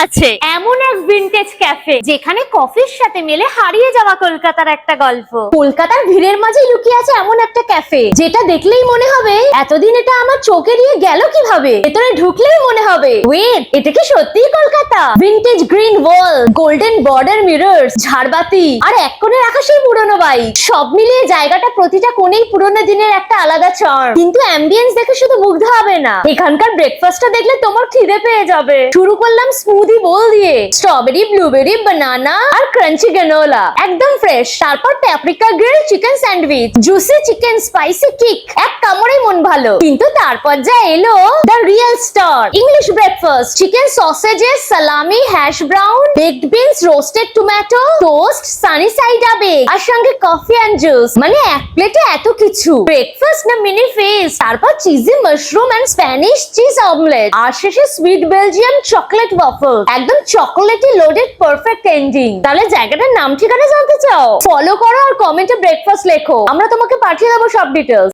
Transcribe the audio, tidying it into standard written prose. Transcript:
আছে এমন এক ভিনটেজ ক্যাফে যেখানে কফির সাথে মেলে হারিয়ে যাওয়া কলকাতার একটা গল্প। কলকাতার ভিড়ের মাঝে লুকিয়ে আছে এমন একটা ক্যাফে যেটা দেখলেই মনে হবে এতদিন এটা আমার চোখে দিয়ে গেল কিভাবে। ভেতরে ঢুকলেই মনে হবে ওয়েট, এটা কি সত্যিই কলকাতা? ভিনটেজ গ্রিন ওয়াল, গোল্ডেন বর্ডার মিরর্স, ঝাড়বাতি আর এক কোণে রাখা সেই পুরনো বাইক, সব মিলিয়ে জায়গাটা প্রতিটা কোণেই পুরনো দিনের একটা আলাদা চার্ম। কিন্তু অ্যাম্বিয়েন্স দেখে শুধু মুগ্ধ হবে না, এখানকার ব্রেকফাস্টটা দেখলে তোমার খিদে পেয়ে যাবে। শুরু করলাম স্মুদি বোল দিয়ে, স্ট্রবেরি, ব্লুবেরি, বানানা আর ক্রাঞ্চি গ্রানোলা, একদম ফ্রেশ। তারপর paprika grill chicken sandwich, juicy chicken spicy kick, এক কামড়েই মন ভালো। কিন্তু তারপর যা এলো the real star, English breakfast, chicken sausages, salami, hash brown, baked beans, roasted tomato, toast, sunny side up egg, আর সঙ্গে কফি এন্ড জুস। মানে এক প্লেটে এত কিছু। ব্রেকফাস্ট না মিনি ফিস্ট। তারপর cheesy mushroom and Spanish cheese omelette, আর শেষে সুইট বেলজিয়াম চকলেট ওয়াফল, একদম চকলেটি লোডেড পারফেক্ট এন্ডিং। তাহলে জায়গাটার নাম ঠিকানা জানতে চাও? ফলো করো আর কমেন্টে ব্রেকফাস্ট লেখো, আমরা তোমাকে পাঠিয়ে দেবো সব ডিটেলস।